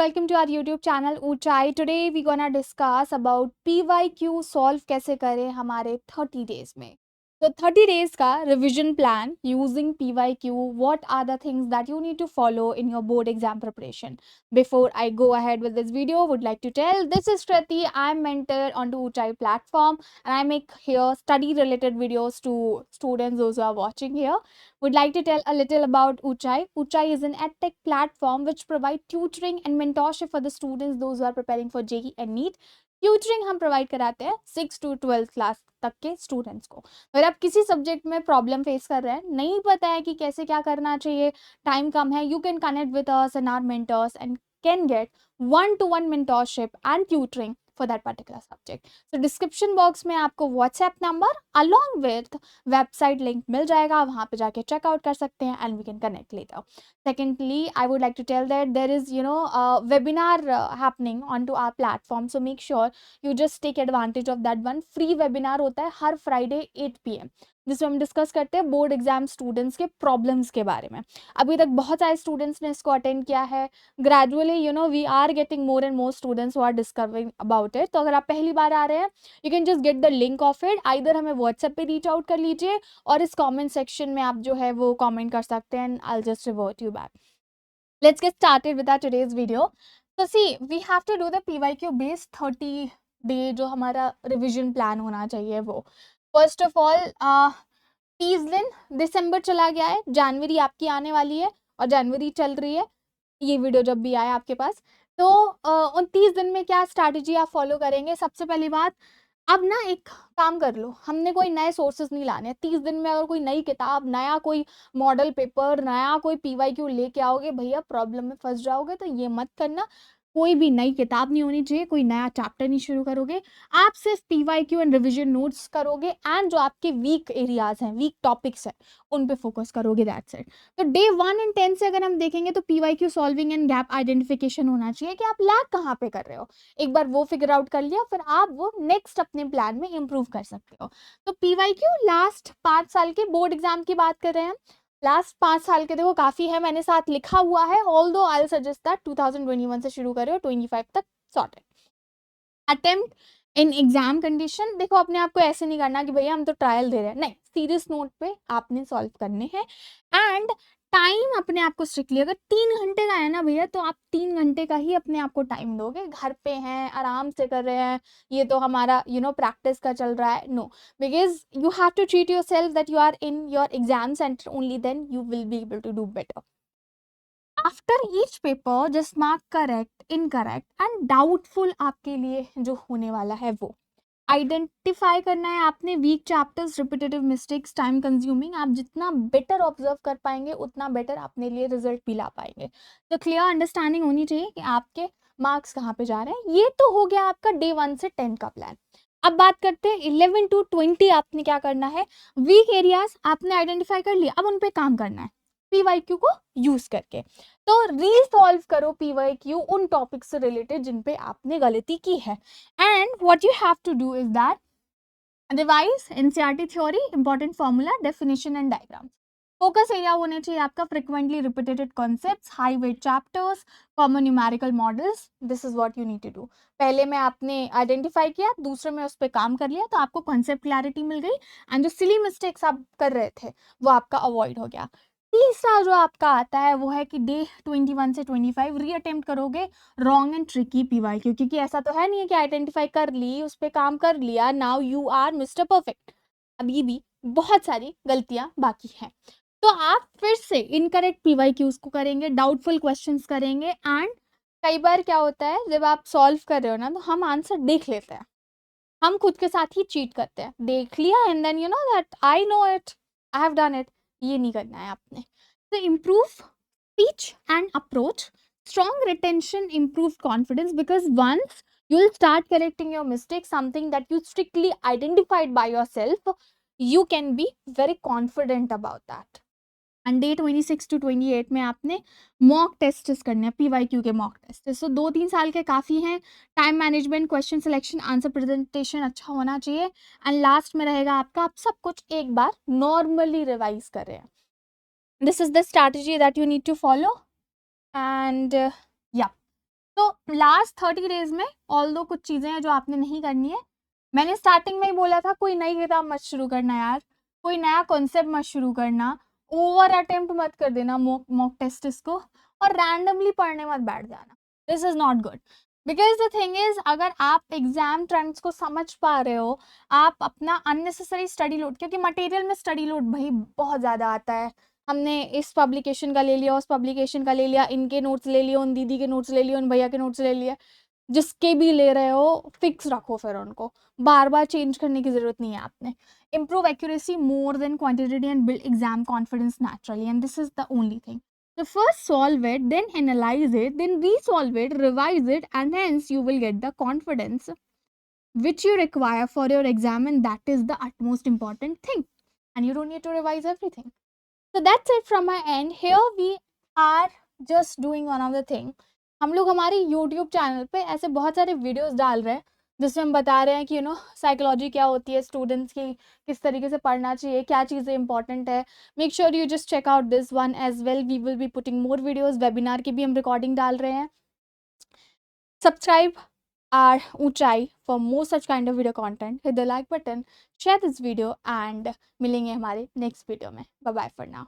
welcome to our YouTube channel ऊंचाई. Today we gonna discuss about PYQ solve कैसे करें हमारे 30 days में. तो 30 days का revision plan using PYQ. What are the things that you need to follow in your board exam preparation? Before I go ahead with this video, would like to tell this is Kriti. I'm mentor on the ऊंचाई platform and I make here study related videos to students those who are watching here. Would like to tell a little about Uchai. Uchai is an edtech platform which provides tutoring and mentorship for the students those who are preparing for JEE and NEET. Tutoring हम provide कराते हैं 6 to 12 class तक के students को. अगर आप किसी subject में प्रॉब्लम फेस कर रहे हैं, नहीं पता है कि कैसे क्या करना चाहिए, टाइम कम है, you can connect with us and our mentors and can get 1-to-1 mentorship and tutoring for that particular subject. So description box में आपको WhatsApp नंबर along with वेबसाइट लिंक मिल जाएगा, वहाँ पे जाके चेकआउट कर सकते हैं and we can connect later. Secondly, I would like to tell that there is a webinar happening onto our platform, so make sure you just take advantage of that one. Free webinar होता है हर Friday 8 PM, जिसमें हम discuss करते हैं board exam students के problems के बारे में. अभी तक बहुत सारे स्टूडेंट्स ने इसको अटेंड किया है. Gradually we are getting more and more students who are discovering about it. तो अगर आप पहली बार आ रहे हैं, you can just get the link of it. Either हमें व्हाट्सएप पे रीच आउट कर लीजिए और इस कमेंट सेक्शन में आप जो है वो कमेंट कर सकते हैं and I will just revert you back. Let's get started with our today's video. So see, we have to do the PYQ based 30 day जो हमारा revision plan होना चाहिए वो. First of all, 30 दिन, दिसंबर चला गया है, जनवरी आपकी आने वाली है और जनवरी चल रही है ये वीडियो जब भी आए आपके पास. तो उन 30 दिन में क्या स्ट्रैटेजी आप फॉलो करेंगे? सबसे पहली बात, अब ना एक काम कर लो, हमने कोई नए सोर्सेज नहीं लाने. 30 दिन में अगर कोई नई किताब, नया कोई मॉडल पेपर, नया कोई PYQ लेके आओगे, भैया प्रॉब्लम में फंस जाओगे. तो ये मत करना. कोई भी नई किताब नहीं होनी चाहिए, कोई नया चैप्टर नहीं शुरू करोगे. आप सिर्फ PYQ एंड रिविजन नोट्स करोगे एंड जो आपके वीक एरियाज हैं, वीक टॉपिक्स हैं, उन पे फोकस करोगे. That's it. तो डे 1 एंड 10 से अगर हम देखेंगे तो PYQ solving and gap identification होना चाहिए कि आप लैग कहाँ पे कर रहे हो. एक बार वो फिगर आउट कर लिया, फिर आप वो नेक्स्ट अपने प्लान में इंप्रूव कर सकते हो. तो PYQ लास्ट 5 साल के बोर्ड एग्जाम की बात कर रहे हैं. लास्ट 5 साल के देखो काफी है, मैंने साथ लिखा हुआ है. Although I will suggest that 2021 से शुरू करें और 25 तक sorted. Attempt in exam condition, देखो अपने आप को ऐसे नहीं करना कि भैया हम तो ट्रायल दे रहे हैं, नहीं, सीरियस नोट पे आपने सॉल्व करने हैं. एंड टाइम अपने आप को स्ट्रिक्टली, अगर 3 घंटे का है ना भैया, तो आप 3 घंटे का ही अपने आप को टाइम दोगे. घर पे हैं, आराम से कर रहे हैं, ये तो हमारा प्रैक्टिस का चल रहा है, no. Because you have to treat yourself that you are in your exam centre, only then you will be able to do better. After each paper, just mark correct, incorrect and doubtful आपके लिए जो होने वाला है वो. Identify करना है आपने weak chapters, repetitive mistakes, time consuming. आप जितना बेटर ऑब्जर्व कर पाएंगे उतना बेटर अपने लिए रिजल्ट भी ला पाएंगे. तो क्लियर अंडरस्टैंडिंग होनी चाहिए कि आपके मार्क्स कहाँ पे जा रहे हैं. ये तो हो गया आपका डे 1 से 10 का प्लान. अब बात करते हैं 11 to 20 आपने क्या करना है. वीक एरियाज आपने आइडेंटिफाई कर लिया, अब उन पे काम करना है PYQ को यूज करके. तो रीसॉल्व करो PYQ उन टॉपिक से रिलेटेड जिन पे आपने गलती की है. And what you have to do is that revise NCERT theory, important formula, definition and diagram. Focus area होने चाहिए आपका frequently repeated concepts, high weight chapters, common numerical models. This is what you need to do. पहले में आपने identify किया, दूसरे में उस पर काम कर लिया, तो आपको कॉन्सेप्ट क्लैरिटी मिल गई एंड जो सिली मिस्टेक्स आप कर रहे थे वो आपका अवॉइड हो गया. तीसरा जो आपका आता है वो है कि डे 21 से 25 रीअटेम्प्ट करोगे रॉन्ग एंड ट्रिकी PYQ, क्योंकि ऐसा तो है नहीं है कि आइडेंटिफाई कर ली, उस पर काम कर लिया, now you are mister perfect. अभी भी बहुत सारी गलतियां बाकी हैं. तो आप फिर से इनकरेक्ट PYQs को करेंगे, डाउटफुल क्वेश्चंस करेंगे. एंड कई बार क्या होता है, जब आप सॉल्व कर रहे हो ना, तो हम आंसर देख लेते हैं, हम खुद के साथ ही चीट करते हैं. देख लिया and then that I know it, I have done it. ये नहीं करना है आपने. तो improve speech and approach, strong retention, improve confidence, because once you will start correcting your mistakes, something that you strictly identified by yourself, you can be very confident about that. And day 26 to 28 में आपने mock test करने हैं, PYQ के mock test. सो 2-3 साल के काफ़ी हैं. Time management, question selection, answer presentation अच्छा होना चाहिए. एंड लास्ट में रहेगा आपका, आप सब कुछ एक बार नॉर्मली रिवाइज कर रहे हैं. This is the strategy that you need to follow. And या तो लास्ट 30 डेज में ऑल्दो कुछ चीज़ें हैं जो आपने नहीं करनी है। मैंने स्टार्टिंग में ही बोला था कोई नई किताब मत शुरू करना यार, कोई नया कॉन्सेप्ट मत शुरू करना, ओवर अटेम्प्ट मत कर देना मॉक टेस्ट को, और रैंडमली पढ़ने मत बैठ जाना। This is not good, because the thing is अगर आप एग्जाम ट्रेंड्स को समझ पा रहे हो, आप अपना अननेसेसरी स्टडी लोड, क्योंकि मटेरियल में स्टडी लोड भाई बहुत ज़्यादा आता है। हमने इस पब्लिकेशन का ले लिया, उस पब्लिकेशन का ले लिया, इनके नोट्स ले लिए, उन दीदी के नोट्स ले लिए, उन भैया के नोट्स ले लिए। जिसके भी ले रहे हो फिक्स रखो, फिर उनको बार बार चेंज करने की जरूरत नहीं है आपने। improve accuracy more than quantity and build exam confidence naturally, and this is the only thing. So first solve it, then analyze it, then resolve it, revise it, and hence you will get the confidence which you require for your exam, and that is the utmost important thing. And you don't need to revise everything. So that's it from my end. Here we are just doing one of the thing. हम लोग हमारे YouTube channel पे ऐसे बहुत सारे videos डाल रहे हैं जिसमें हम बता रहे हैं कि साइकोलॉजी क्या होती है, स्टूडेंट्स की किस तरीके से पढ़ना चाहिए, क्या चीज़ें इंपॉर्टेंट है। Make sure you just check out this one as well. We will be putting more videos, webinar की भी हम रिकॉर्डिंग डाल रहे हैं। सब्सक्राइब our ऊंचाई for more such kind of video content. Hit the like button, share this video, and मिलेंगे हमारे next video में. Bye bye for now.